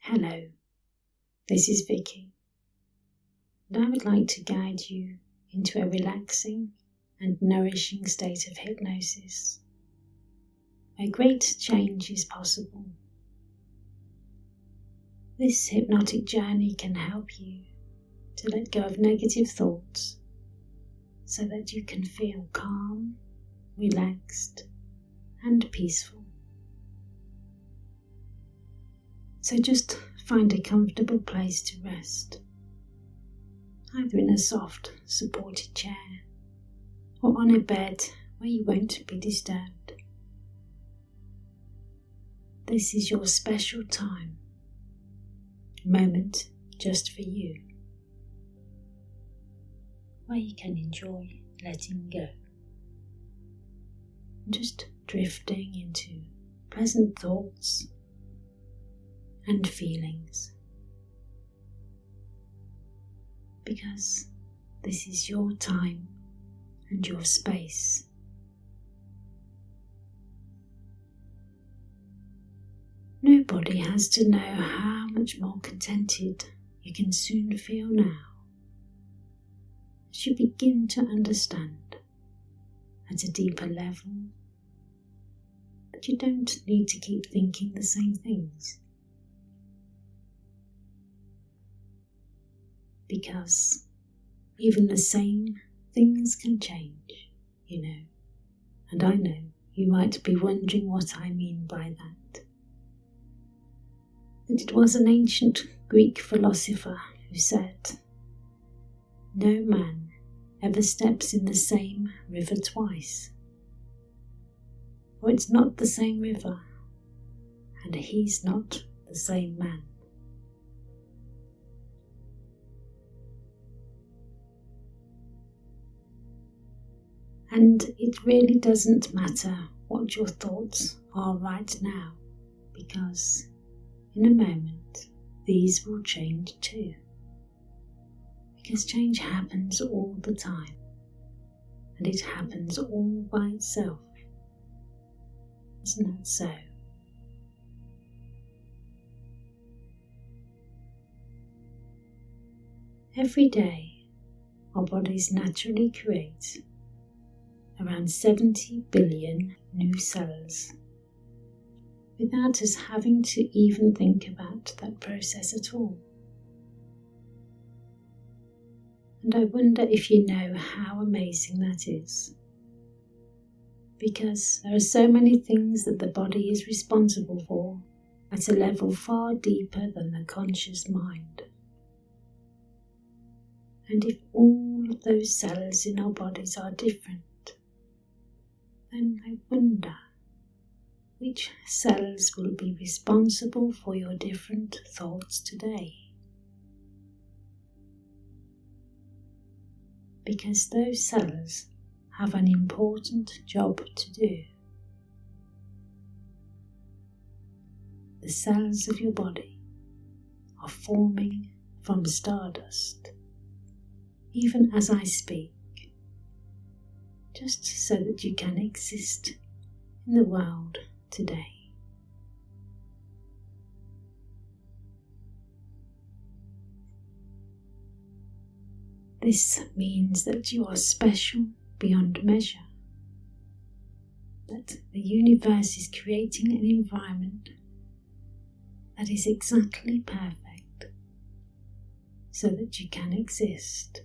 Hello, this is Vicky, and I would like to guide you into a relaxing and nourishing state of hypnosis where great change is possible. This hypnotic journey can help you to let go of negative thoughts so that you can feel calm, relaxed, and peaceful. So just find a comfortable place to rest, either in a soft, supported chair or on a bed where you won't be disturbed. This is your special time, a moment just for you, where you can enjoy letting go, and just drifting into pleasant thoughts and feelings, because this is your time and your space. Nobody has to know how much more contented you can soon feel now, as you begin to understand at a deeper level that you don't need to keep thinking the same things. Because even the same things can change, and I know you might be wondering what I mean by that. And it was an ancient Greek philosopher who said, "No man ever steps in the same river twice, for it's not the same river, and he's not the same man." And it really doesn't matter what your thoughts are right now, because in a moment these will change too. Because change happens all the time, and it happens all by itself. Isn't that so? Every day our bodies naturally create around 70 billion new cells without us having to even think about that process at all. And I wonder if you know how amazing that is, because there are so many things that the body is responsible for at a level far deeper than the conscious mind. And if all of those cells in our bodies are different, then I wonder which cells will be responsible for your different thoughts today. Because those cells have an important job to do. The cells of your body are forming from stardust, even as I speak, just so that you can exist in the world today. This means that you are special beyond measure, that the universe is creating an environment that is exactly perfect so that you can exist.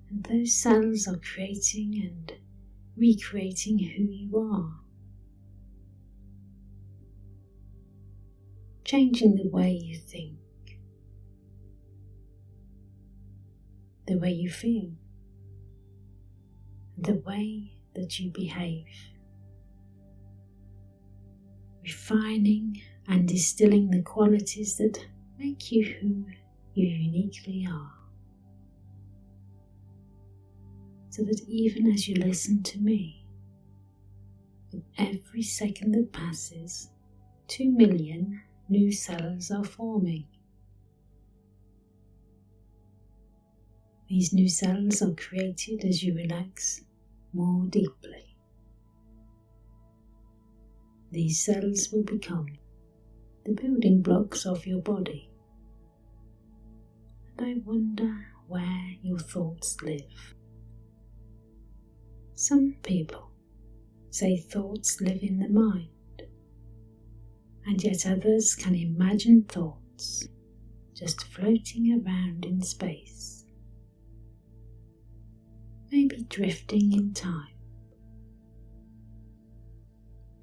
And those cells are creating and recreating who you are, changing the way you think, the way you feel, and the way that you behave, refining and distilling the qualities that make you who you uniquely are. So that even as you listen to me, with every second that passes, 2 million new cells are forming. These new cells are created as you relax more deeply. These cells will become the building blocks of your body. And I wonder where your thoughts live. Some people say thoughts live in the mind, and yet others can imagine thoughts just floating around in space, maybe drifting in time.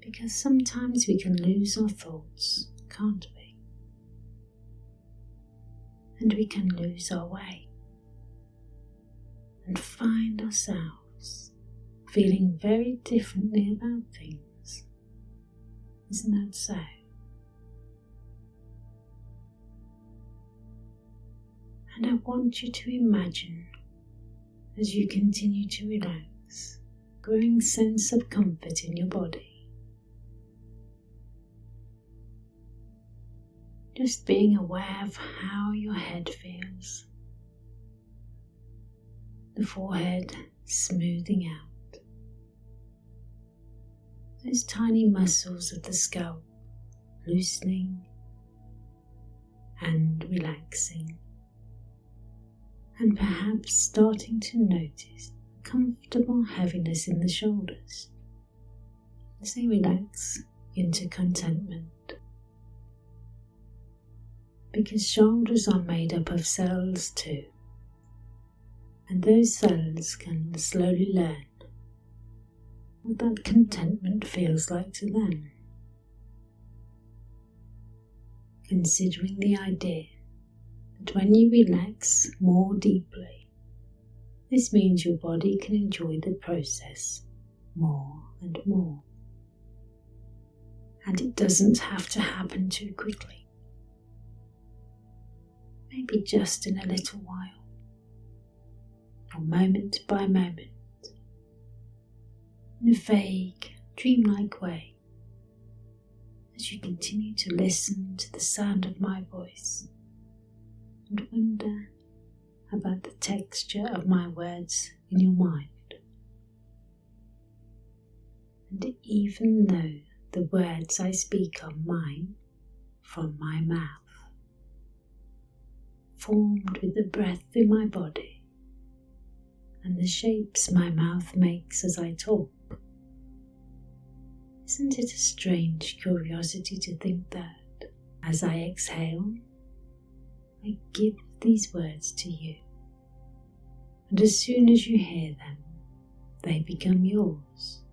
Because sometimes we can lose our thoughts, can't we? And we can lose our way and find ourselves feeling very differently about things. Isn't that so? And I want you to imagine, as you continue to relax, a growing sense of comfort in your body. Just being aware of how your head feels, the forehead smoothing out, those tiny muscles of the scalp loosening and relaxing, and perhaps starting to notice a comfortable heaviness in the shoulders as they relax into contentment. Because shoulders are made up of cells too, and those cells can slowly learn what that contentment feels like to them. Considering the idea that when you relax more deeply, this means your body can enjoy the process more and more, and it doesn't have to happen too quickly. Maybe just in a little while, or moment by moment, in a vague, dreamlike way, as you continue to listen to the sound of my voice and wonder about the texture of my words in your mind. And even though the words I speak are mine, from my mouth, formed with the breath in my body and the shapes my mouth makes as I talk. Isn't it a strange curiosity to think that, as I exhale, I give these words to you, and as soon as you hear them, they become yours,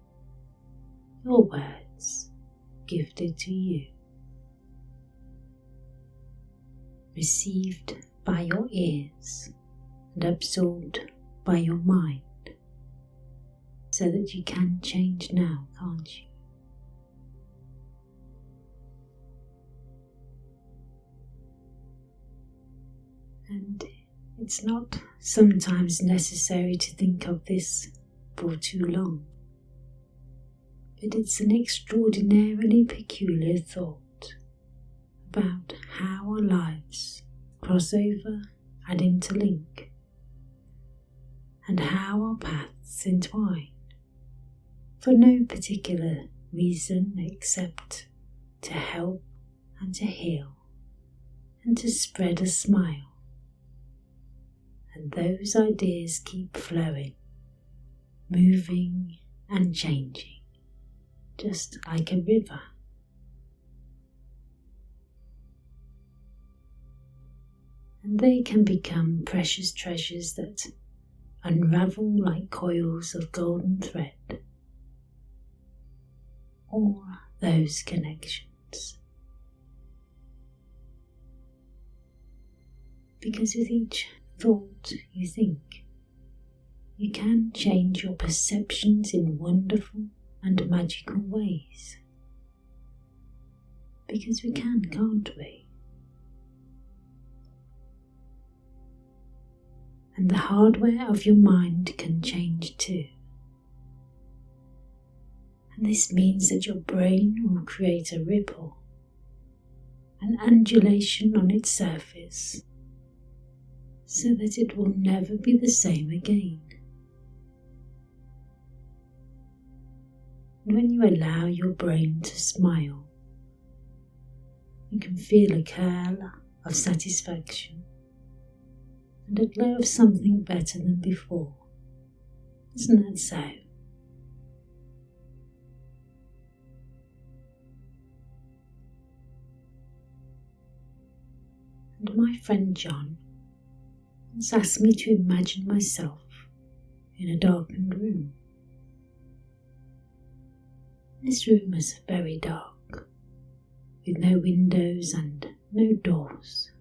your words gifted to you, received by your ears and absorbed by your mind, so that you can change now, can't you? And it's not sometimes necessary to think of this for too long, but it's an extraordinarily peculiar thought about how our lives cross over and interlink, and how our paths entwine, for no particular reason except to help and to heal and to spread a smile. And those ideas keep flowing, moving and changing, just like a river. And they can become precious treasures that unravel like coils of golden thread, or those connections. Because with each thought you think, you can change your perceptions in wonderful and magical ways. Because we can, can't we? And the hardware of your mind can change too. And this means that your brain will create a ripple, an undulation on its surface, so that it will never be the same again. And when you allow your brain to smile, you can feel a curl of satisfaction and a glow of something better than before. Isn't that so? And my friend John once asked me to imagine myself in a darkened room. This room was very dark, with no windows and no doors.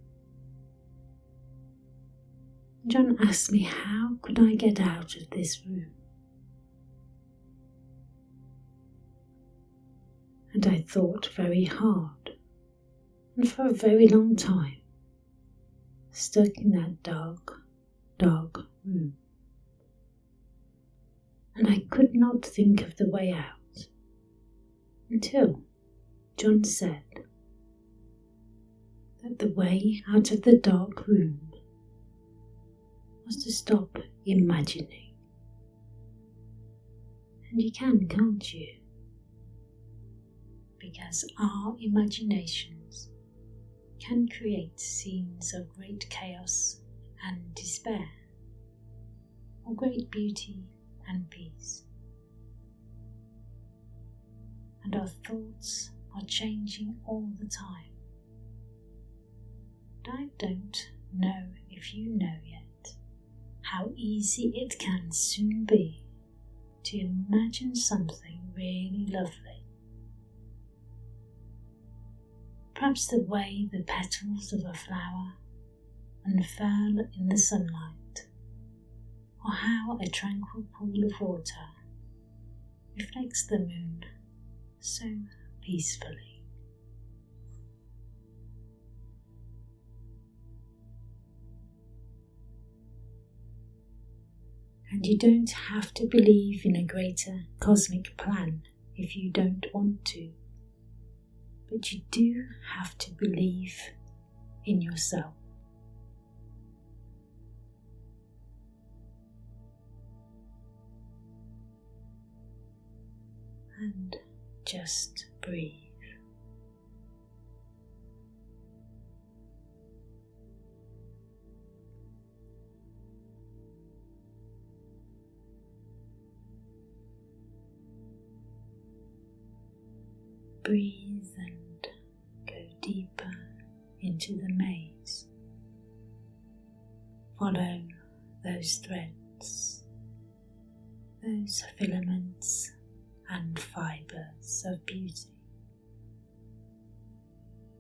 John asked me how could I get out of this room. And I thought very hard, and for a very long time, stuck in that dark room. And I could not think of the way out, until John said that the way out of the dark room was to stop imagining. And you can, can't you? Because our imaginations can create scenes of great chaos and despair, or great beauty and peace. And our thoughts are changing all the time. And I don't know if you know yet how easy it can soon be to imagine something really lovely. Perhaps the way the petals of a flower unfurl in the sunlight, or how a tranquil pool of water reflects the moon so peacefully. And you don't have to believe in a greater cosmic plan if you don't want to, but you do have to believe in yourself. And just breathe. Breathe and go deeper into the maze. Follow those threads, those filaments and fibres of beauty.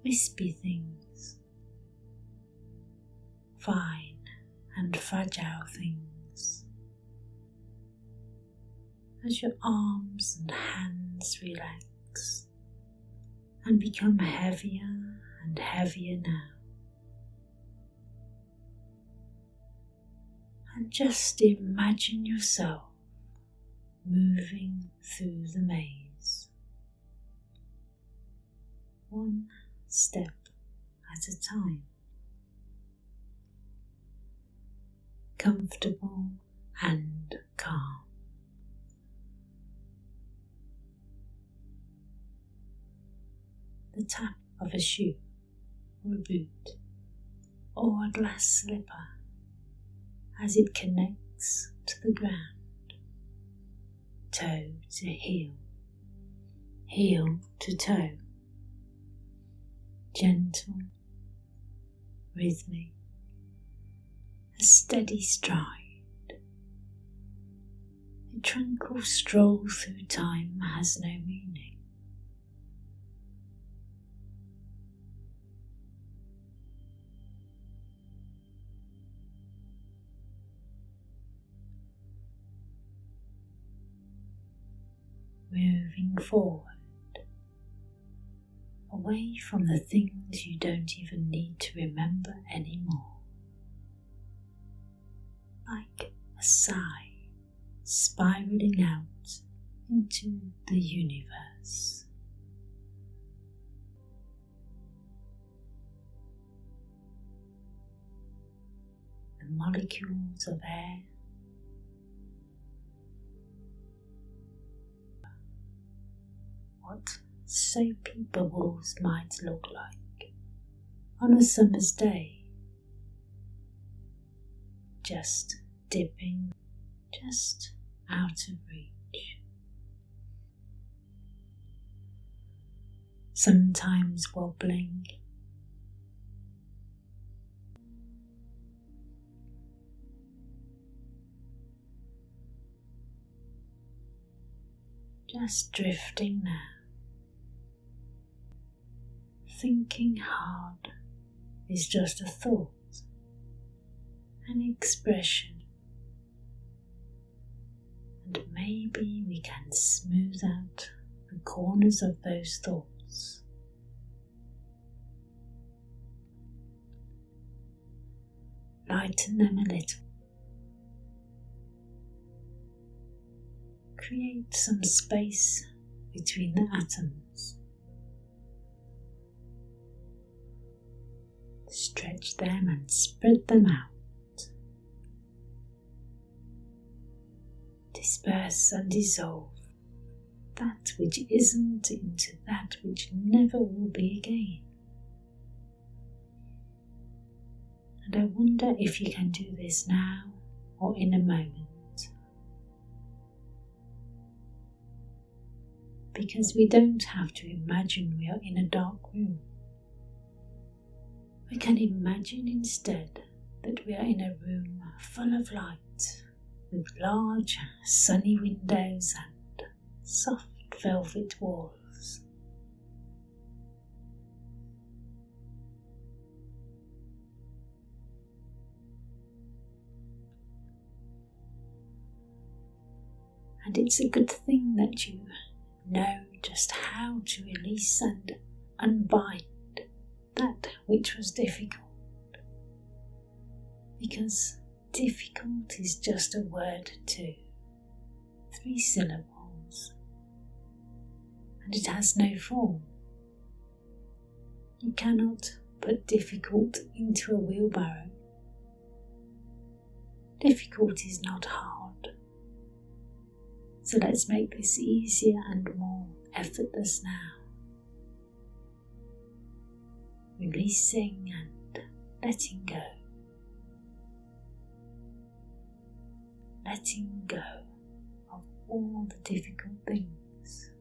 Wispy things, fine and fragile things. As your arms and hands relax and become heavier and heavier now. And just imagine yourself moving through the maze, one step at a time, comfortable and calm. The tap of a shoe or a boot or a glass slipper as it connects to the ground, toe to heel, heel to toe, gentle, rhythmic, a steady stride, a tranquil stroll through time has no meaning. Moving forward, away from the things you don't even need to remember anymore, like a sigh spiraling out into the universe. The molecules of air what soapy bubbles might look like. on a summer's day, just dipping just out of reach. Sometimes wobbling, just drifting now. Thinking hard is just a thought, an expression, and maybe we can smooth out the corners of those thoughts. Lighten them a little. Create some space between the atoms. Stretch them and spread them out. Disperse and dissolve that which isn't into that which never will be again. And I wonder if you can do this now or in a moment. Because we don't have to imagine we are in a dark room. We can imagine instead that we are in a room full of light, with large sunny windows and soft velvet walls. And it's a good thing that you know just how to release and unbind that which was difficult, because difficult is just a word too, 3 syllables, and it has no form. You cannot put difficult into a wheelbarrow. Difficult is not hard. So let's make this easier and more effortless now. Releasing and letting go. Letting go of all the difficult things.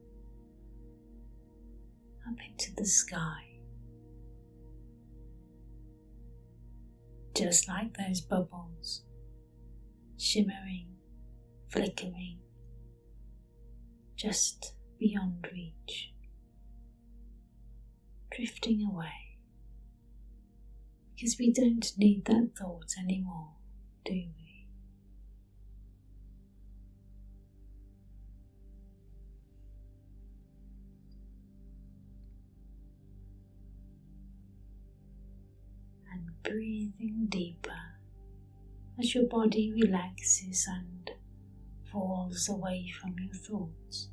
Up into the sky. Just like those bubbles, shimmering, flickering, just beyond reach, drifting away. Because we don't need that thought anymore, do we? And breathing deeper as your body relaxes and falls away from your thoughts.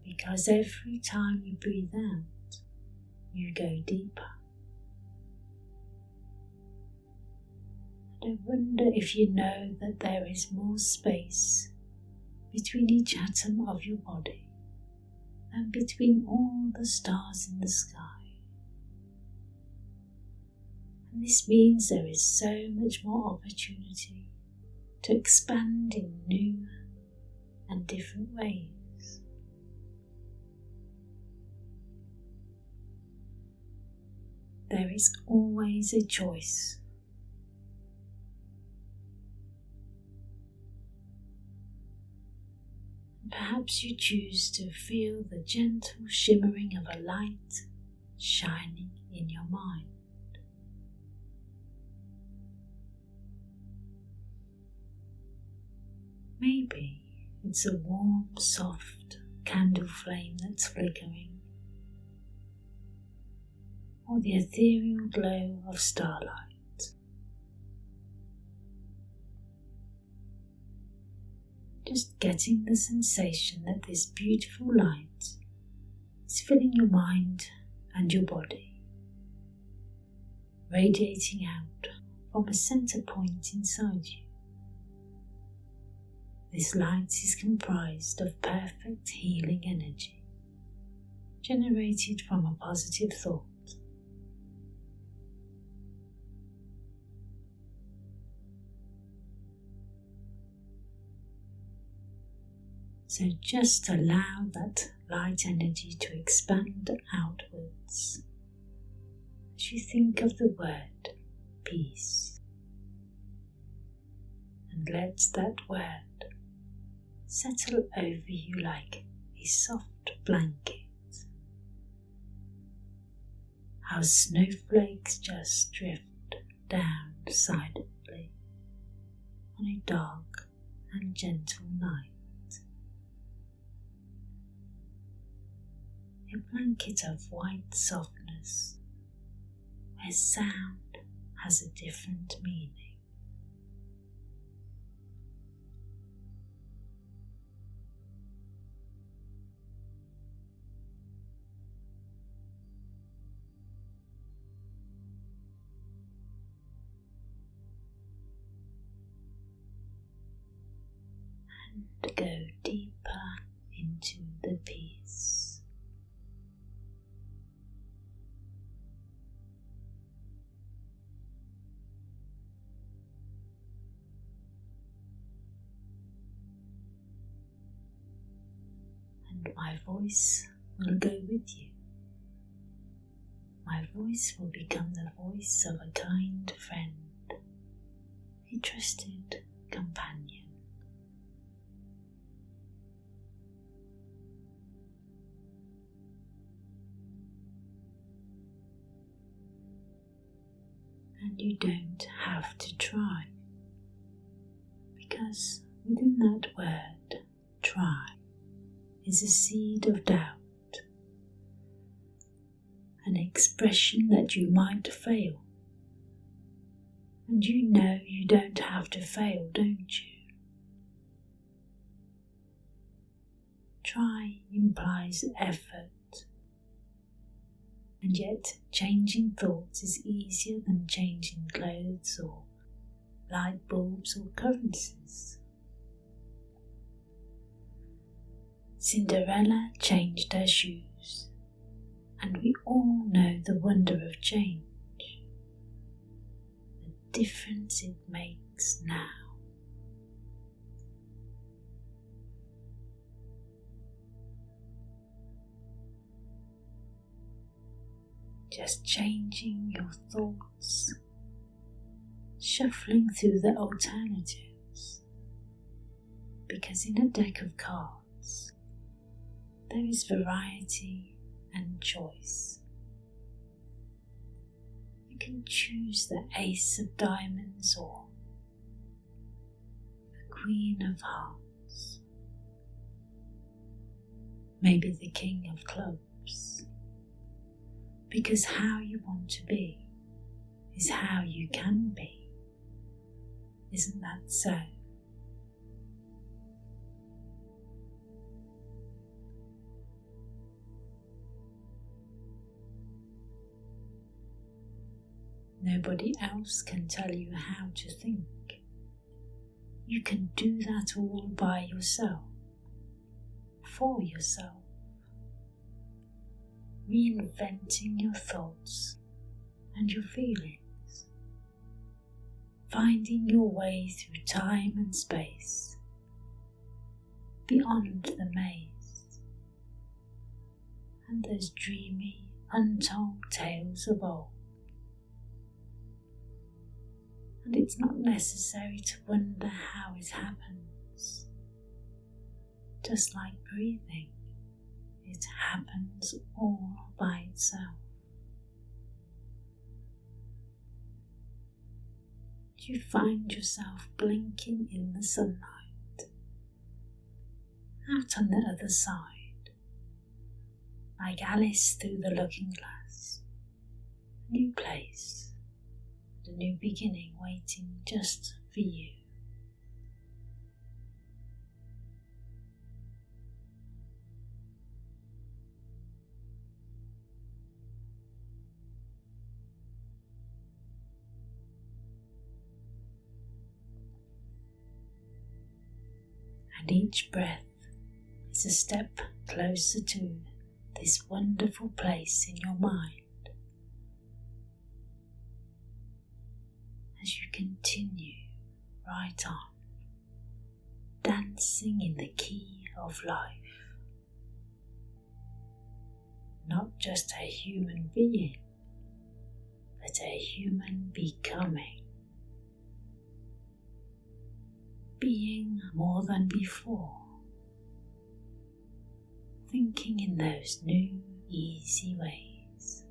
Because every time you breathe out, you go deeper. And I wonder if you know that there is more space between each atom of your body than between all the stars in the sky. And this means there is so much more opportunity to expand in new and different ways. There is always a choice. Perhaps you choose to feel the gentle shimmering of a light shining in your mind. Maybe it's a warm, soft candle flame that's flickering, or the ethereal glow of starlight. Just getting the sensation that this beautiful light is filling your mind and your body, radiating out from a center point inside you. This light is comprised of perfect healing energy, generated from a positive thought. So just allow that light energy to expand outwards as you think of the word peace, and let that word settle over you like a soft blanket. How snowflakes just drift down silently on a dark and gentle night. A blanket of white softness where sound has a different meaning. And go deeper into the peace. And my voice will go with you. My voice will become the voice of a kind friend, a trusted companion. And you don't have to try, because within that word, try, is a seed of doubt, an expression that you might fail. And you know you don't have to fail, don't you? Try implies effort. And yet changing thoughts is easier than changing clothes or light bulbs or currencies. Cinderella changed her shoes, and we all know the wonder of change, the difference it makes now. Just changing your thoughts, shuffling through the alternatives, because in a deck of cards there is variety and choice. You can choose the Ace of Diamonds or the Queen of Hearts, maybe the King of Clubs. Because how you want to be is how you can be. Isn't that so? Nobody else can tell you how to think. You can do that all by yourself, for yourself. Reinventing your thoughts and your feelings, finding your way through time and space, beyond the maze, and those dreamy, untold tales of old. And it's not necessary to wonder how it happens. Just like breathing, it happens all by itself. You find yourself blinking in the sunlight, out on the other side, like Alice through the looking glass. A new place, and a new beginning waiting just for you. And each breath is a step closer to this wonderful place in your mind as you continue right on, dancing in the key of life. Not just a human being, but a human becoming. Being more than before. Thinking in those new, easy ways.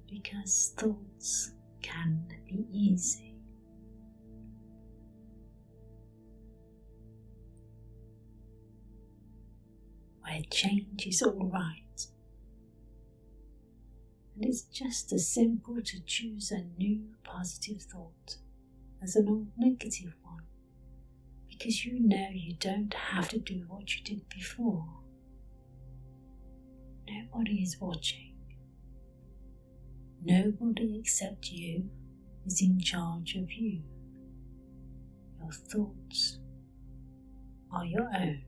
Because thoughts can be easy. Where change is all right. And it's just as simple to choose a new positive thought as an old negative one, because you know you don't have to do what you did before. Nobody is watching. Nobody except you is in charge of you. Your thoughts are your own.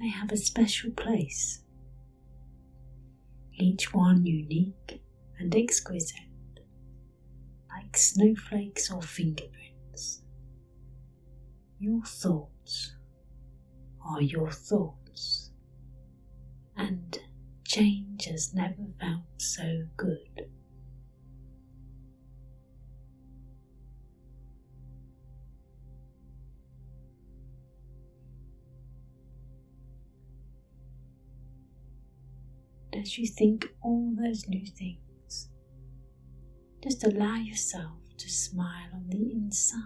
They have a special place, each one unique and exquisite, like snowflakes or fingerprints. Your thoughts are your thoughts, and change has never felt so good. As you think all those new things, just allow yourself to smile on the inside.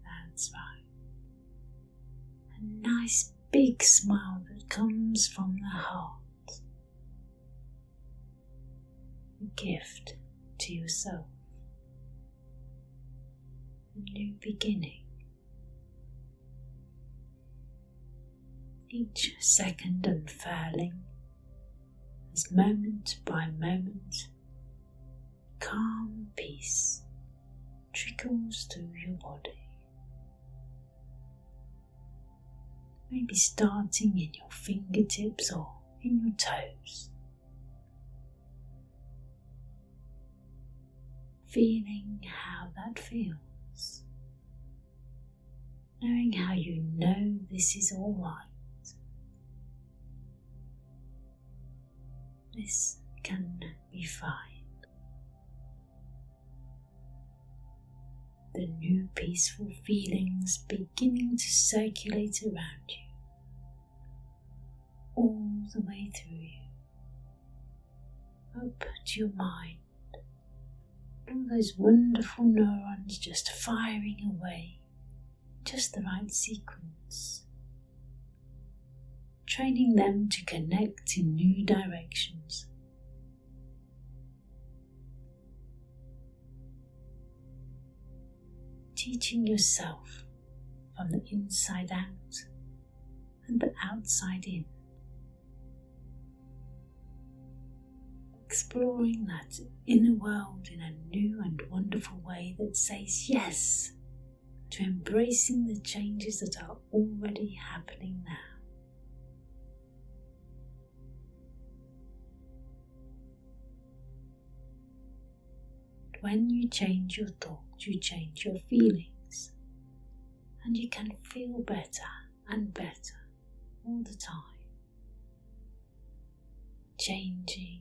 That's right. A nice big smile that comes from the heart. A gift to yourself. A new beginning. Each second unfurling, as moment by moment, calm peace trickles through your body. Maybe starting in your fingertips or in your toes. Feeling how that feels. Knowing how you know this is all right. This can be fine. The new peaceful feelings beginning to circulate around you, all the way through you, up to your mind, all those wonderful neurons just firing away, just the right sequence. Training them to connect in new directions. Teaching yourself from the inside out and the outside in. Exploring that inner world in a new and wonderful way that says yes to embracing the changes that are already happening now. When you change your thoughts, you change your feelings, and you can feel better and better all the time. Changing,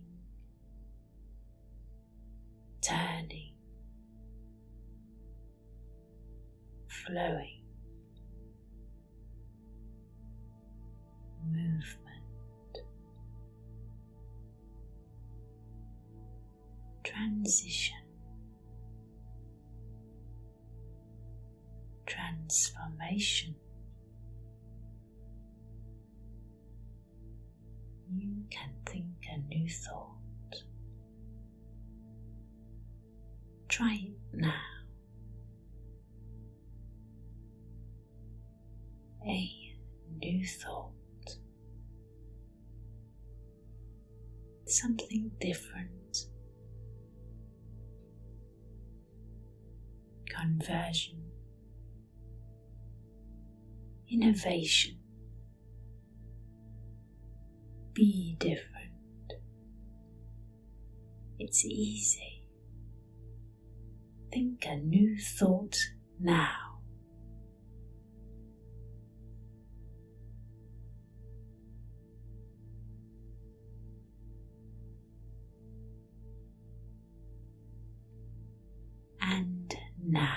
turning, flowing, movement, transition. Transformation. You can think a new thought. Try it now. A new thought. Something different. Conversion. innovation. Be different. It's easy. Think a new thought now. And now.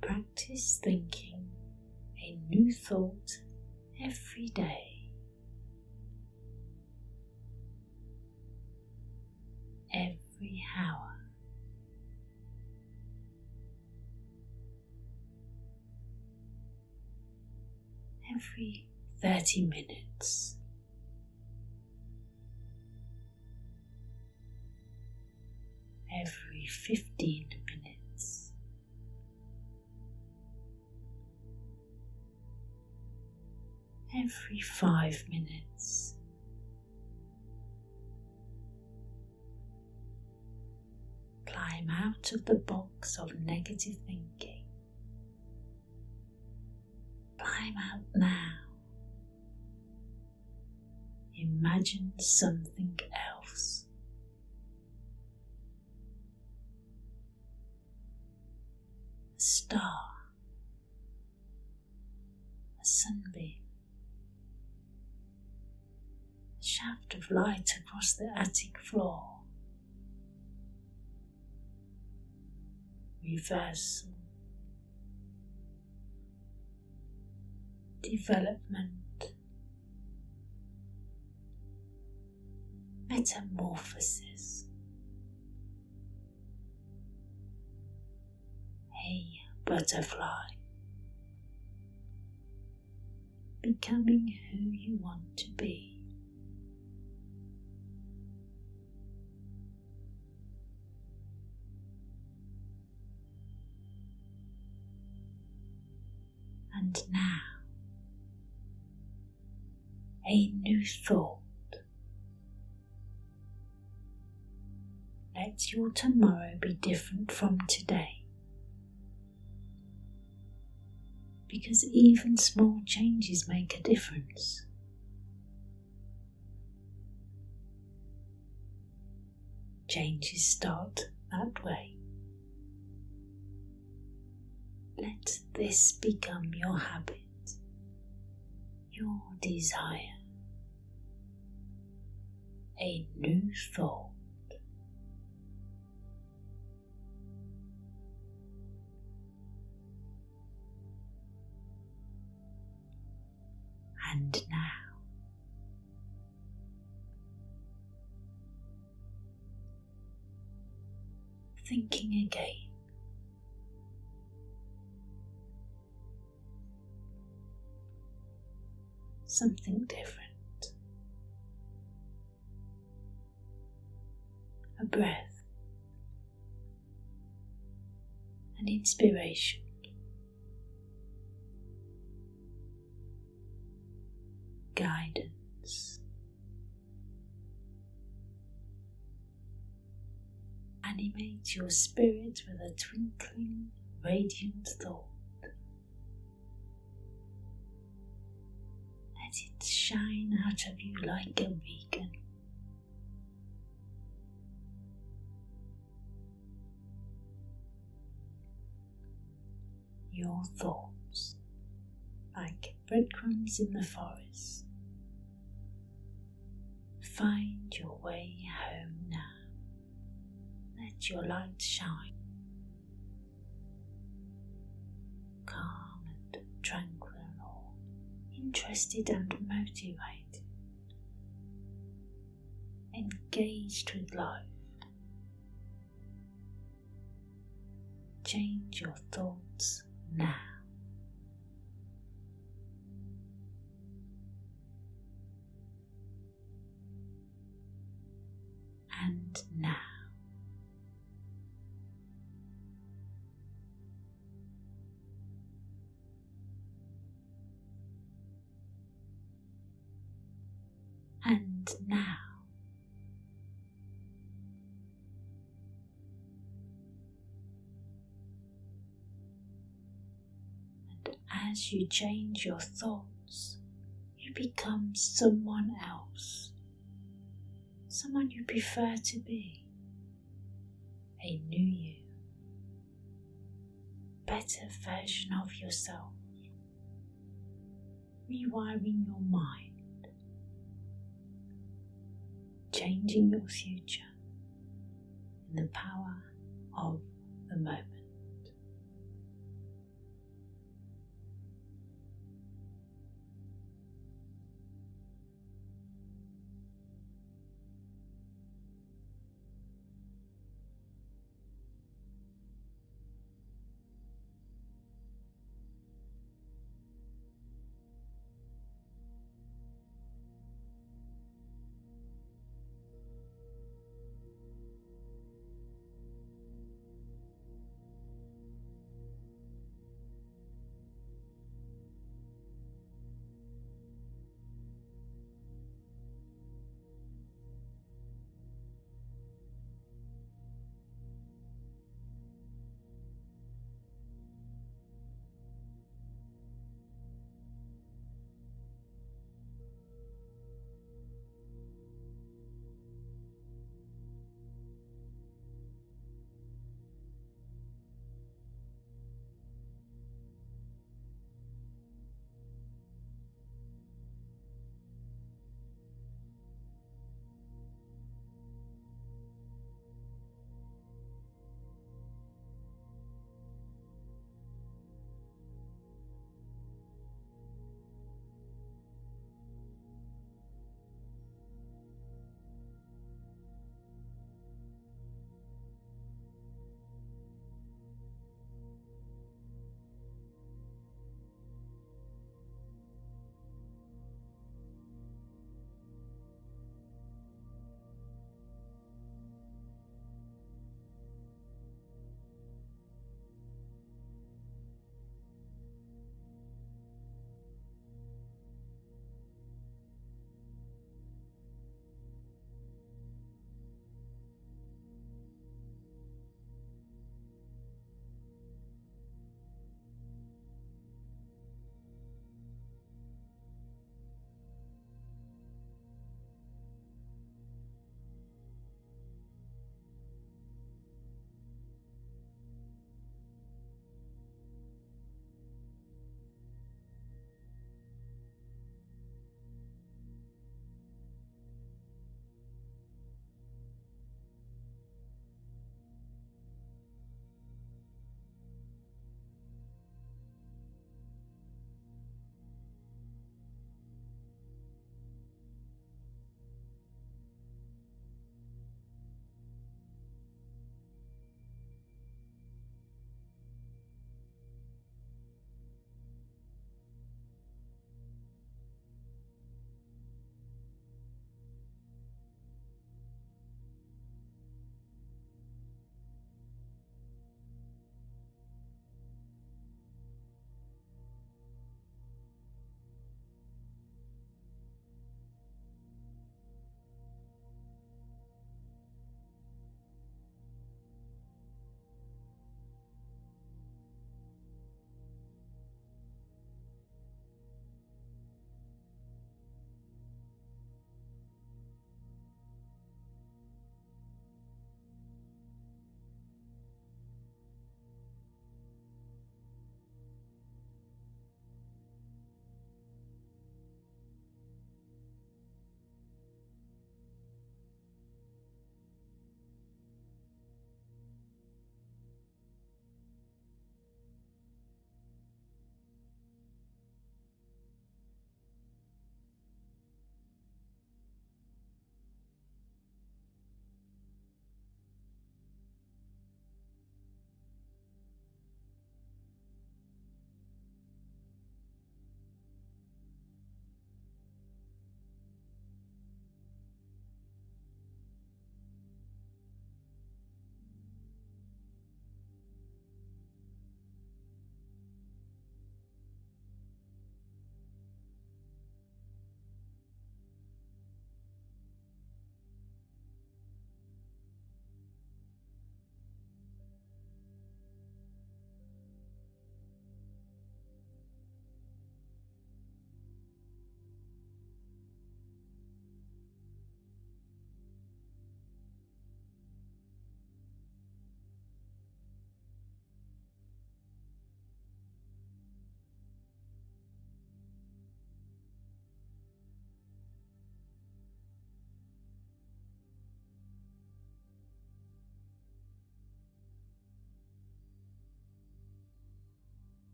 Practice thinking a new thought every day, every hour, every 30 minutes, every 15 minutes, every 5 minutes. Climb out of the box of negative thinking. Climb out now. Imagine something else. A star, a sunbeam, a shaft of light across the attic floor. Reversal, development, metamorphosis. A butterfly, becoming who you want to be. And now, a new thought. Let your tomorrow be different from today, because even small changes make a difference. Changes start that way. Let this become your habit, your desire, a new thought. And now, thinking again. Something different. A breath, an inspiration, guidance. Animate your spirit with a twinkling, radiant thought. Let it shine out of you like a beacon. Your thoughts, like breadcrumbs in the forest, find your way home now. Let your light shine. Calm and tranquil, or interested and motivated, engaged with life. Change your thoughts now. And now. and now. And as you change your thoughts, you become someone else, someone you prefer to be, a new you, better version of yourself, rewiring your mind, changing your future in the power of the moment.